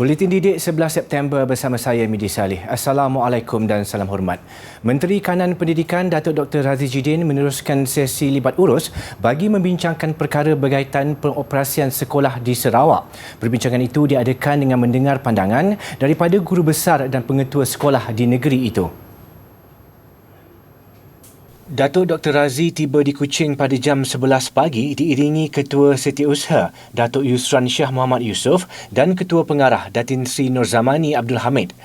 Buletin Didik 11 September bersama saya Midi Salih. Assalamualaikum dan salam hormat. Menteri Kanan Pendidikan Datuk Dr. Razi Jidin meneruskan sesi libat urus bagi membincangkan perkara berkaitan pengoperasian sekolah di Sarawak. Perbincangan itu diadakan dengan mendengar pandangan daripada guru besar dan pengetua sekolah di negeri itu. Datuk Dr. Razi tiba di Kuching pada jam 11 pagi diiringi Ketua Setiausaha Datuk Yusran Shah Muhammad Yusof dan Ketua Pengarah Datin Sri Nur Zamani Abdul Hamid.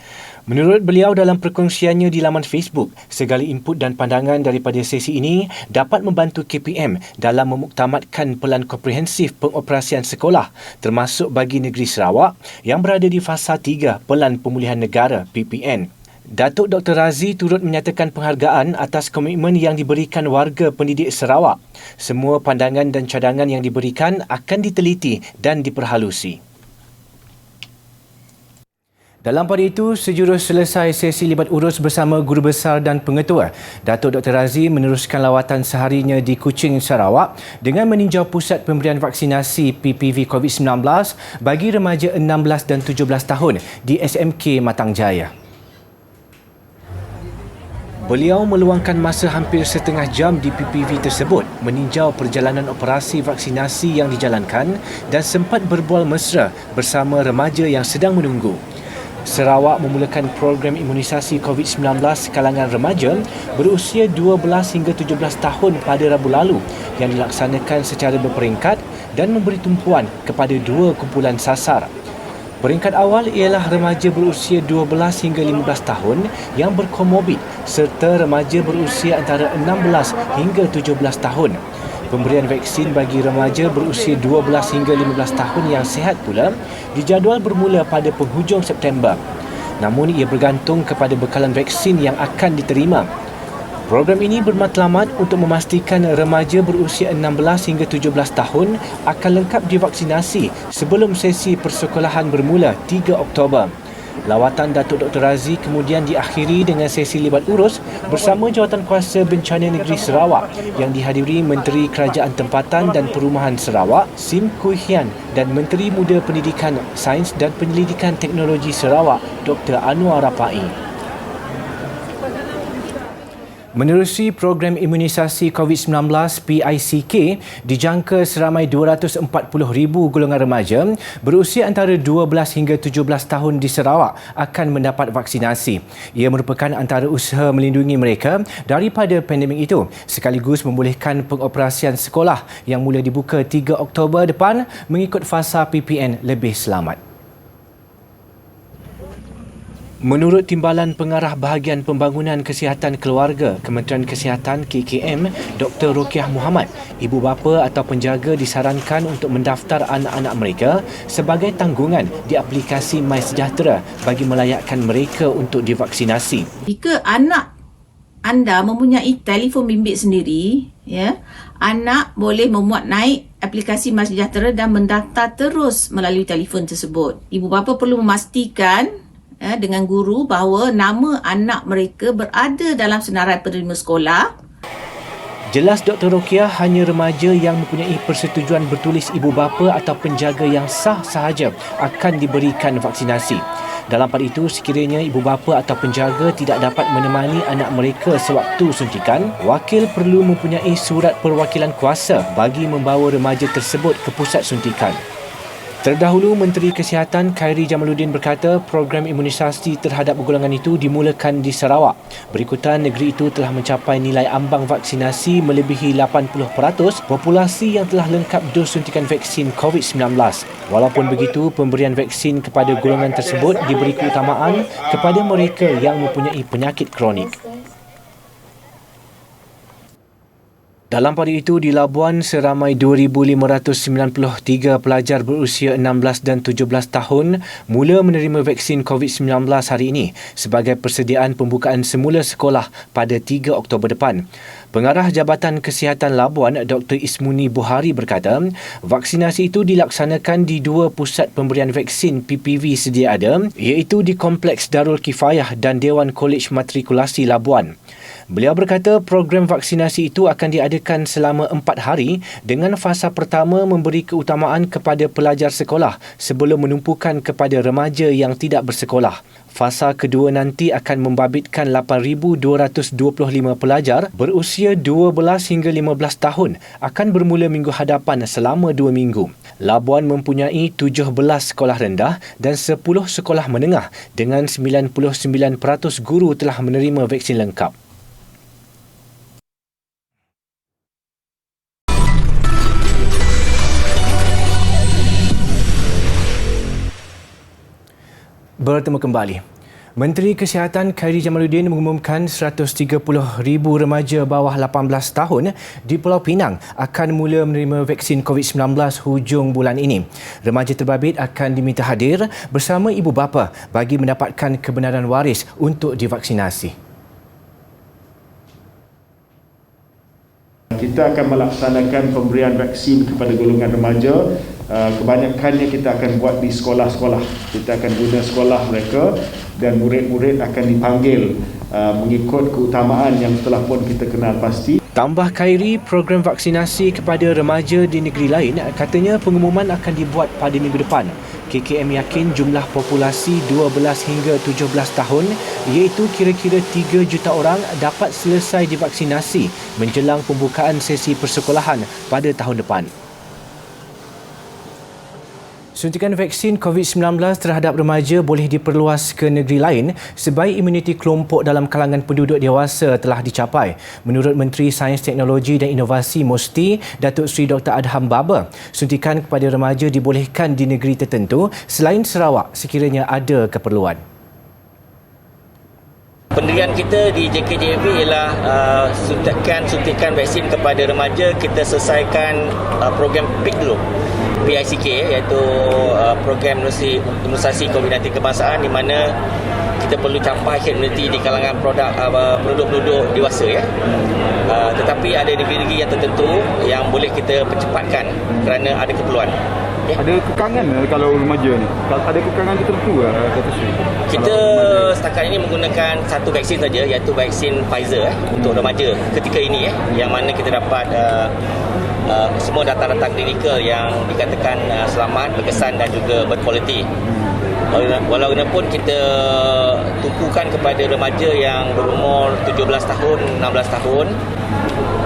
Menurut beliau dalam perkongsiannya di laman Facebook, segala input dan pandangan daripada sesi ini dapat membantu KPM dalam memuktamadkan pelan komprehensif pengoperasian sekolah termasuk bagi negeri Sarawak yang berada di fasa 3 Pelan Pemulihan Negara PPN. Datuk Dr. Razi turut menyatakan penghargaan atas komitmen yang diberikan warga pendidik Sarawak. Semua pandangan dan cadangan yang diberikan akan diteliti dan diperhalusi. Dalam pada itu, sejurus selesai sesi libat urus bersama guru besar dan pengetua, Datuk Dr. Razi meneruskan lawatan seharinya di Kuching, Sarawak dengan meninjau pusat pemberian vaksinasi PPV COVID-19 bagi remaja 16 dan 17 tahun di SMK Matang Jaya. Beliau meluangkan masa hampir setengah jam di PPV tersebut meninjau perjalanan operasi vaksinasi yang dijalankan dan sempat berbual mesra bersama remaja yang sedang menunggu. Sarawak memulakan program imunisasi COVID-19 kalangan remaja berusia 12 hingga 17 tahun pada Rabu lalu yang dilaksanakan secara berperingkat dan memberi tumpuan kepada 2 kumpulan sasar. Peringkat awal ialah remaja berusia 12 hingga 15 tahun yang berkomorbid serta remaja berusia antara 16 hingga 17 tahun. Pemberian vaksin bagi remaja berusia 12 hingga 15 tahun yang sihat pula dijadual bermula pada penghujung September. Namun ia bergantung kepada bekalan vaksin yang akan diterima. Program ini bermatlamat untuk memastikan remaja berusia 16 hingga 17 tahun akan lengkap divaksinasi sebelum sesi persekolahan bermula 3 Oktober. Lawatan Datuk Dr. Razi kemudian diakhiri dengan sesi libat urus bersama Jawatankuasa Bencana Negeri Sarawak yang dihadiri Menteri Kerajaan Tempatan dan Perumahan Sarawak, Sim Kui Hian dan Menteri Muda Pendidikan, Sains dan Penyelidikan Teknologi Sarawak, Dr. Anwar Rapai. Menerusi program imunisasi COVID-19 PICK, dijangka seramai 240,000 golongan remaja berusia antara 12 hingga 17 tahun di Sarawak akan mendapat vaksinasi. Ia merupakan antara usaha melindungi mereka daripada pandemik itu sekaligus membolehkan pengoperasian sekolah yang mula dibuka 3 Oktober depan mengikut fasa PPN lebih selamat. Menurut Timbalan Pengarah Bahagian Pembangunan Kesihatan Keluarga Kementerian Kesihatan KKM, Dr. Rokiah Muhammad, ibu bapa atau penjaga disarankan untuk mendaftar anak-anak mereka sebagai tanggungan di aplikasi MySejahtera bagi melayakkan mereka untuk divaksinasi. Jika anak anda mempunyai telefon bimbit sendiri, anak boleh memuat naik aplikasi MySejahtera dan mendaftar terus melalui telefon tersebut. Ibu bapa perlu memastikan dengan guru bahawa nama anak mereka berada dalam senarai penerima sekolah. Jelas Dr. Rokiah hanya remaja yang mempunyai persetujuan bertulis ibu bapa atau penjaga yang sah sahaja akan diberikan vaksinasi. Dalam pada itu, sekiranya ibu bapa atau penjaga tidak dapat menemani anak mereka sewaktu suntikan, wakil perlu mempunyai surat perwakilan kuasa bagi membawa remaja tersebut ke pusat suntikan. Terdahulu, Menteri Kesihatan Khairi Jamaluddin berkata program imunisasi terhadap golongan itu dimulakan di Sarawak. Berikutan, negeri itu telah mencapai nilai ambang vaksinasi melebihi 80% populasi yang telah lengkap dos suntikan vaksin COVID-19. Walaupun begitu, pemberian vaksin kepada golongan tersebut diberi keutamaan kepada mereka yang mempunyai penyakit kronik. Dalam pada itu, di Labuan, seramai 2,593 pelajar berusia 16 dan 17 tahun mula menerima vaksin COVID-19 hari ini sebagai persediaan pembukaan semula sekolah pada 3 Oktober depan. Pengarah Jabatan Kesihatan Labuan, Dr. Ismuni Buhari berkata, vaksinasi itu dilaksanakan di 2 pusat pemberian vaksin PPV sedia ada, iaitu di Kompleks Darul Kifayah dan Dewan Kolej Matrikulasi Labuan. Beliau berkata program vaksinasi itu akan diadakan selama 4 hari dengan fasa pertama memberi keutamaan kepada pelajar sekolah sebelum menumpukan kepada remaja yang tidak bersekolah. Fasa kedua nanti akan membabitkan 8,225 pelajar berusia 12 hingga 15 tahun akan bermula minggu hadapan selama 2 minggu. Labuan mempunyai 17 sekolah rendah dan 10 sekolah menengah dengan 99% guru telah menerima vaksin lengkap. Bertemu kembali. Menteri Kesihatan Khairy Jamaluddin mengumumkan 130,000 remaja bawah 18 tahun di Pulau Pinang akan mula menerima vaksin COVID-19 hujung bulan ini. Remaja terbabit akan diminta hadir bersama ibu bapa bagi mendapatkan kebenaran waris untuk divaksinasi. Kita akan melaksanakan pemberian vaksin kepada golongan remaja. Kebanyakannya kita akan buat di sekolah-sekolah. Kita akan guna sekolah mereka dan murid-murid akan dipanggil mengikut keutamaan yang telah pun kita kenal pasti. Tambah Khairy, program vaksinasi kepada remaja di negeri lain katanya pengumuman akan dibuat pada minggu depan. KKM yakin jumlah populasi 12 hingga 17 tahun iaitu kira-kira 3 juta orang dapat selesai divaksinasi menjelang pembukaan sesi persekolahan pada tahun depan. Suntikan vaksin COVID-19 terhadap remaja boleh diperluas ke negeri lain sebaik imuniti kelompok dalam kalangan penduduk dewasa telah dicapai. Menurut Menteri Sains, Teknologi dan Inovasi MOSTI, Datuk Seri Dr. Adham Baba, suntikan kepada remaja dibolehkan di negeri tertentu selain Sarawak sekiranya ada keperluan. Pendirian kita di JKJAV ialah suntikan vaksin kepada remaja. Kita selesaikan program PIK dulu, PICK, iaitu program imunisasi COVID-19 kebangsaan, di mana kita perlu capai herd immunity di kalangan penduduk-penduduk dewasa ya. Tetapi ada negeri-negeri yang tertentu yang boleh kita percepatkan kerana ada keperluan. Okay. Ada kekangan kalau remaja ni? Ada kekangan tertentu Datuk Seri? Kita setakat ini menggunakan satu vaksin saja, iaitu vaksin Pfizer untuk remaja ketika ini yang mana kita dapat semua data-data klinikal yang dikatakan selamat, berkesan dan juga berkualiti. Walaupun kita tumpukan kepada remaja yang berumur 17 tahun, 16 tahun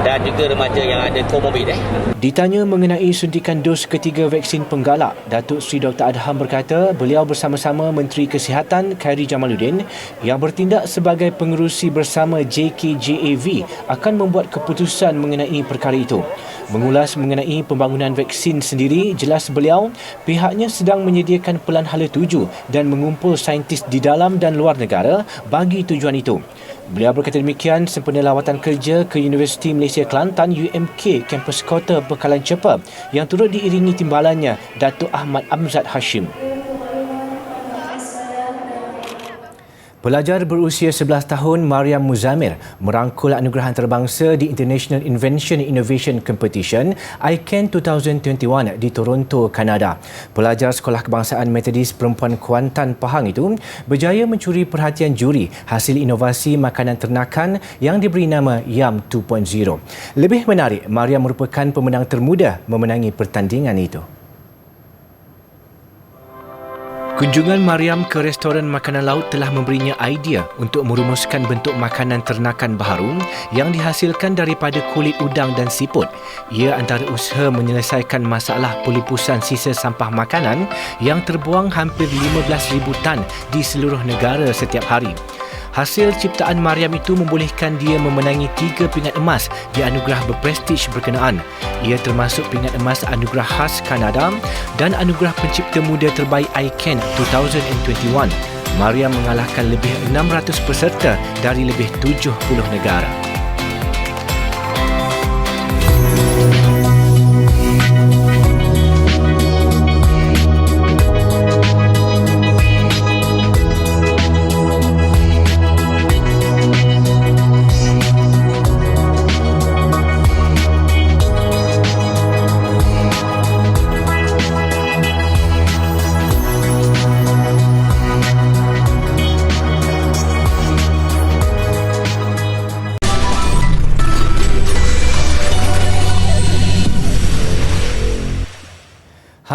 dan juga remaja yang ada komorbid. Ditanya mengenai suntikan dos ketiga vaksin penggalak, Datuk Seri Dr. Adham berkata beliau bersama-sama Menteri Kesihatan Khairy Jamaluddin yang bertindak sebagai pengerusi bersama JKJAV akan membuat keputusan mengenai perkara itu. Mengulas mengenai pembangunan vaksin sendiri, jelas beliau pihaknya sedang menyediakan pelan hala tuju dan mengumpul saintis di dalam dan luar negara bagi tujuan itu. Beliau berkata demikian sempena lawatan kerja ke Universiti Malaysia Kelantan UMK kampus Kota Bekalan Cepa yang turut diiringi timbalannya Datuk Ahmad Amzad Hashim. Pelajar berusia 11 tahun Mariam Muzamir merangkul anugerah antarabangsa di International Invention Innovation Competition ICANN 2021 di Toronto, Kanada. Pelajar Sekolah Kebangsaan Metodis Perempuan Kuantan Pahang itu berjaya mencuri perhatian juri hasil inovasi makanan ternakan yang diberi nama YUM 2.0. Lebih menarik, Mariam merupakan pemenang termuda memenangi pertandingan itu. Kunjungan Mariam ke restoran makanan laut telah memberinya idea untuk merumuskan bentuk makanan ternakan baharu yang dihasilkan daripada kulit udang dan siput. Ia antara usaha menyelesaikan masalah pelipusan sisa sampah makanan yang terbuang hampir 15,000 tan di seluruh negara setiap hari. Hasil ciptaan Mariam itu membolehkan dia memenangi 3 pingat emas di anugerah berprestij berkenaan. Ia termasuk pingat emas anugerah khas Kanada dan anugerah pencipta muda terbaik ICANN 2021. Mariam mengalahkan lebih 600 peserta dari lebih 70 negara.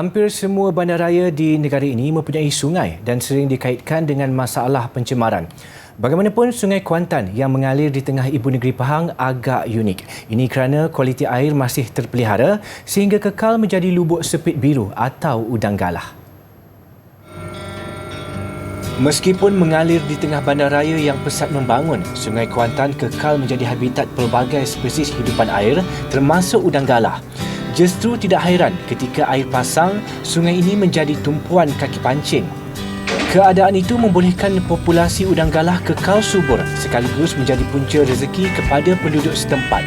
Hampir semua bandaraya di negara ini mempunyai sungai dan sering dikaitkan dengan masalah pencemaran. Bagaimanapun, Sungai Kuantan yang mengalir di tengah ibu negeri Pahang agak unik. Ini kerana kualiti air masih terpelihara sehingga kekal menjadi lubuk sepit biru atau udang galah. Meskipun mengalir di tengah bandaraya yang pesat membangun, Sungai Kuantan kekal menjadi habitat pelbagai spesies hidupan air termasuk udang galah. Justru tidak hairan ketika air pasang, sungai ini menjadi tumpuan kaki pancing. Keadaan itu membolehkan populasi udang galah kekal subur sekaligus menjadi punca rezeki kepada penduduk setempat.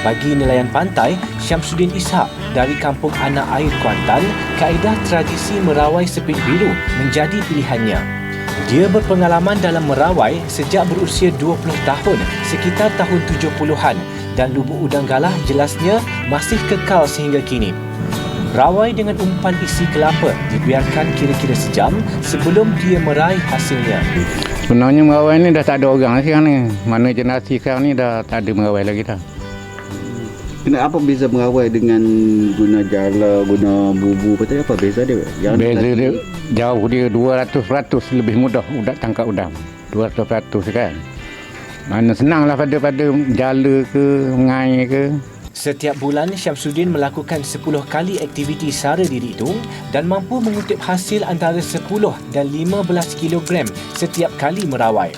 Bagi nelayan pantai, Syamsuddin Ishak dari Kampung Anak Air Kuantan, kaedah tradisi merawai sepit biru menjadi pilihannya. Dia berpengalaman dalam merawai sejak berusia 20 tahun, sekitar tahun 70-an, dan lubuk udang galah jelasnya masih kekal sehingga kini. Rawai dengan umpan isi kelapa dibiarkan kira-kira sejam sebelum dia meraih hasilnya. Sebenarnya merawai ni dah tak ada orang sekarang ni. Mana generasi sekarang ni dah tak ada merawai lagi dah. Kenapa beza merawai dengan guna jala, guna bubu, apa beza dia? Beza dia jauh, dia 200% lebih mudah tangkap udang. 200% kan. Mana senanglah pada jala ke, ngai ke. Setiap bulan, Syamsuddin melakukan 10 kali aktiviti sara diri itu dan mampu mengutip hasil antara 10 dan 15 kilogram setiap kali merawai.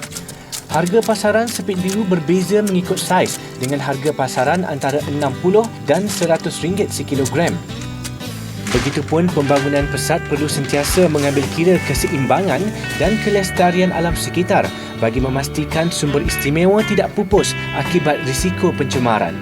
Harga pasaran sepit biru berbeza mengikut saiz dengan harga pasaran antara RM60 dan RM100 sekilogram. Begitupun pembangunan pesat perlu sentiasa mengambil kira keseimbangan dan kelestarian alam sekitar bagi memastikan sumber istimewa tidak pupus akibat risiko pencemaran.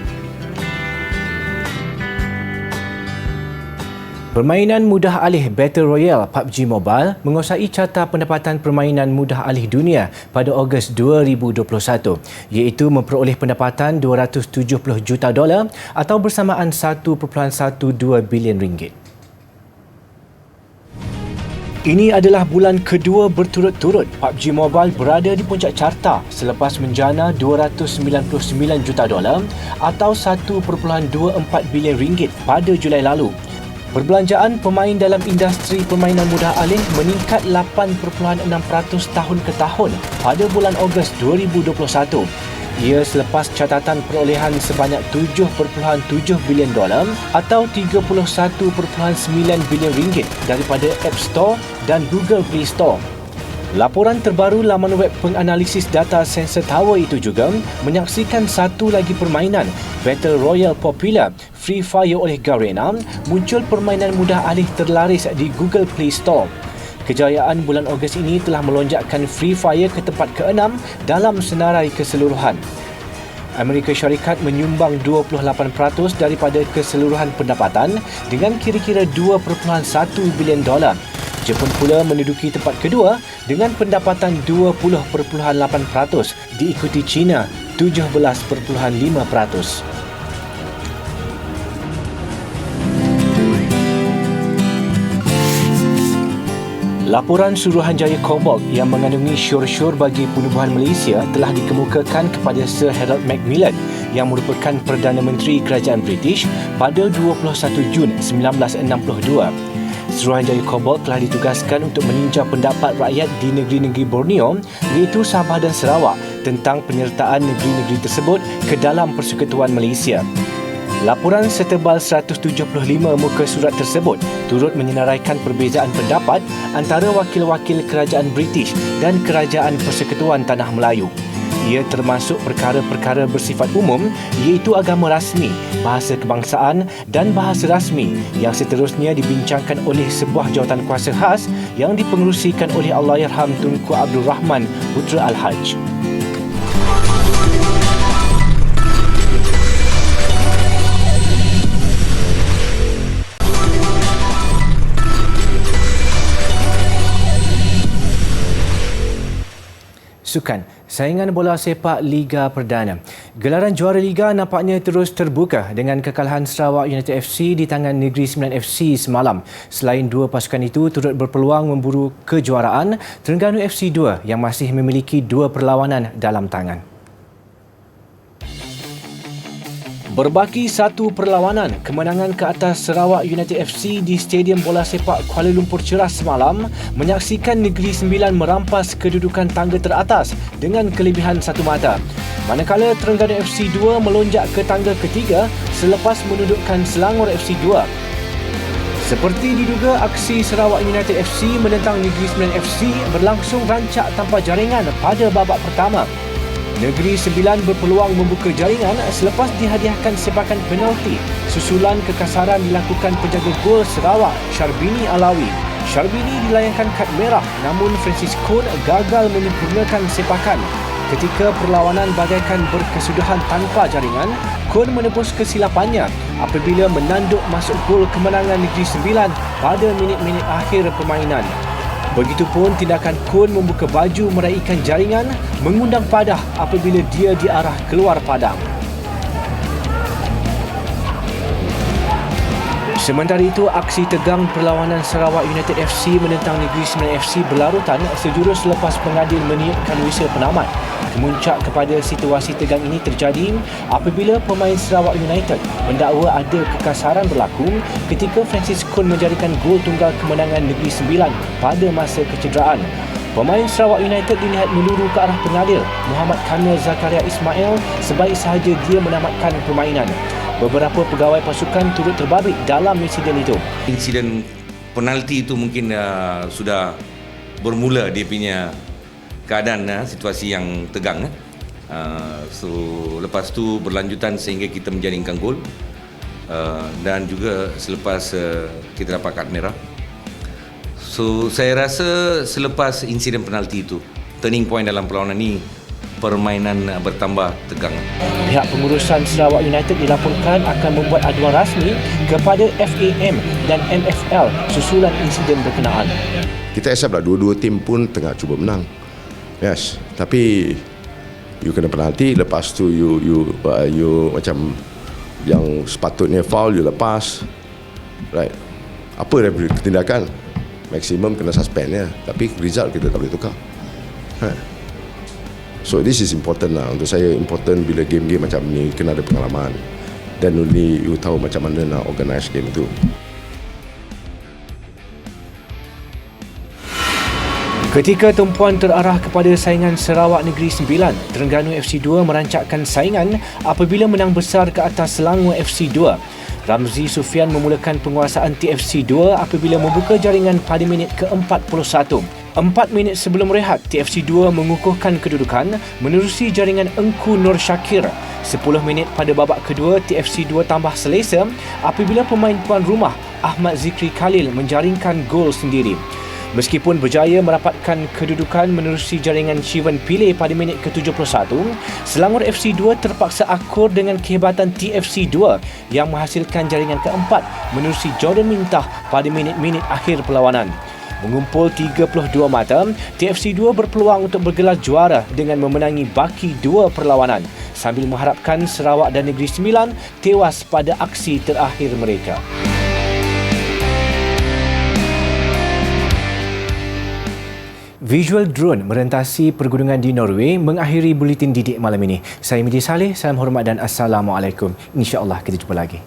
Permainan mudah alih Battle Royale PUBG Mobile menguasai carta pendapatan permainan mudah alih dunia pada Ogos 2021, iaitu memperoleh pendapatan $270 juta atau bersamaan 1.12 bilion ringgit. Ini adalah bulan kedua berturut-turut PUBG Mobile berada di puncak carta selepas menjana $299 juta atau 1.24 bilion ringgit pada Julai lalu. Perbelanjaan pemain dalam industri permainan mudah alih meningkat 8.6% tahun ke tahun pada bulan Ogos 2021. Ia selepas catatan perolehan sebanyak $7.7 bilion atau 31.9 bilion ringgit daripada App Store dan Google Play Store. Laporan terbaru laman web penganalisis data Sensor Tower itu juga menyaksikan satu lagi permainan Battle Royale popular Free Fire oleh Garena muncul permainan mudah alih terlaris di Google Play Store. Kejayaan bulan Ogos ini telah melonjakkan Free Fire ke tempat ke-6 dalam senarai keseluruhan. Amerika Syarikat menyumbang 28% daripada keseluruhan pendapatan dengan kira-kira $2.1 bilion. Jepun pula menduduki tempat kedua dengan pendapatan 20.8%, diikuti China 17.5%. Laporan Suruhanjaya Cobalt yang mengandungi syur-syur bagi penubuhan Malaysia telah dikemukakan kepada Sir Harold Macmillan yang merupakan Perdana Menteri Kerajaan British pada 21 Jun 1962. Suruhanjaya Cobalt telah ditugaskan untuk meninjau pendapat rakyat di negeri-negeri Borneo iaitu Sabah dan Sarawak tentang penyertaan negeri-negeri tersebut ke dalam Persekutuan Malaysia. Laporan setebal 175 muka surat tersebut turut menyenaraikan perbezaan pendapat antara wakil-wakil kerajaan British dan kerajaan Persekutuan Tanah Melayu. Ia termasuk perkara-perkara bersifat umum iaitu agama rasmi, bahasa kebangsaan dan bahasa rasmi yang seterusnya dibincangkan oleh sebuah jawatankuasa khas yang dipengerusikan oleh Allahyarham Tunku Abdul Rahman Putra Al-Haj. Sukan, saingan bola sepak Liga Perdana. Gelaran juara Liga nampaknya terus terbuka dengan kekalahan Sarawak United FC di tangan Negeri Sembilan FC semalam. Selain dua pasukan itu turut berpeluang memburu kejuaraan, Terengganu FC 2 yang masih memiliki dua perlawanan dalam tangan. Berbaki satu perlawanan, kemenangan ke atas Sarawak United FC di Stadium Bola Sepak Kuala Lumpur Cerah semalam menyaksikan Negeri Sembilan merampas kedudukan tangga teratas dengan kelebihan satu mata. Manakala Terengganu FC 2 melonjak ke tangga ketiga selepas menudukkan Selangor FC 2. Seperti diduga, aksi Sarawak United FC menentang Negeri Sembilan FC berlangsung rancak tanpa jaringan pada babak pertama. Negeri Sembilan berpeluang membuka jaringan selepas dihadiahkan sepakan penalti susulan kekasaran dilakukan penjaga gol Sarawak, Syarbini Alawi. Syarbini dilayangkan kad merah namun Francis Kon gagal menyempurnakan sepakan. Ketika perlawanan bagaikan berkesudahan tanpa jaringan, Kon menebus kesilapannya apabila menanduk masuk gol kemenangan Negeri Sembilan pada minit-minit akhir permainan. Begitupun tindakan Kon membuka baju meraikan jaringan mengundang padah apabila dia diarah keluar padang. Sementara itu, aksi tegang perlawanan Sarawak United FC menentang Negeri Sembilan FC berlarutan sejurus selepas pengadil meniupkan whistle penamat. Kemuncak kepada situasi tegang ini terjadi apabila pemain Sarawak United mendakwa ada kekasaran berlaku ketika Francis Kon menjadikan gol tunggal kemenangan Negeri Sembilan pada masa kecederaan. Pemain Sarawak United dilihat meluru ke arah pengadil Muhammad Kamil Zakaria Ismail sebaik sahaja dia menamatkan permainan. Beberapa pegawai pasukan turut terbabit dalam insiden itu. Insiden penalti itu mungkin sudah bermula dia punya keadaan, situasi yang tegang. So lepas tu berlanjutan sehingga kita menjaringkan gol dan juga selepas kita dapat kad merah. So saya rasa selepas insiden penalti itu, turning point dalam perlawanan ini, permainan bertambah tegang. Pihak pengurusan Sarawak United dilaporkan akan membuat aduan rasmi kepada FAM dan MFL susulan insiden berkenaan. Kita accept lah dua-dua tim pun tengah cuba menang. Yes, tapi you kena penalti, lepas tu you macam yang sepatutnya foul you lepas. Right. Apa daripada tindakan? Maksimum kena suspend ya, tapi result kita tak boleh tukar. So this is important lah. Untuk saya important bila game-game macam ni kena ada pengalaman. Dan only you tahu macam mana nak organize game tu. Ketika tumpuan terarah kepada saingan Sarawak Negeri Sembilan, Terengganu FC 2 merancakkan saingan apabila menang besar ke atas Selangor FC 2. Ramzi Sufian memulakan penguasaan TFC 2 apabila membuka jaringan pada minit ke-41. 4 minit sebelum rehat, TFC 2 mengukuhkan kedudukan menerusi jaringan Engku Nur Syakir. 10 minit pada babak kedua, TFC 2 tambah selesa apabila pemain tuan rumah Ahmad Zikri Khalil menjaringkan gol sendiri. Meskipun berjaya merapatkan kedudukan menerusi jaringan Shivan Pillay pada minit ke-71, Selangor FC 2 terpaksa akur dengan kehebatan TFC 2 yang menghasilkan jaringan keempat menerusi Jordan Mintah pada minit-minit akhir perlawanan. Mengumpul 32 mata, TFC 2 berpeluang untuk bergelar juara dengan memenangi baki 2 perlawanan sambil mengharapkan Sarawak dan Negeri Sembilan tewas pada aksi terakhir mereka. Visual drone merentasi pergunungan di Norway mengakhiri buletin didik malam ini. Saya Midi Saleh, salam hormat dan Assalamualaikum. InsyaAllah kita jumpa lagi.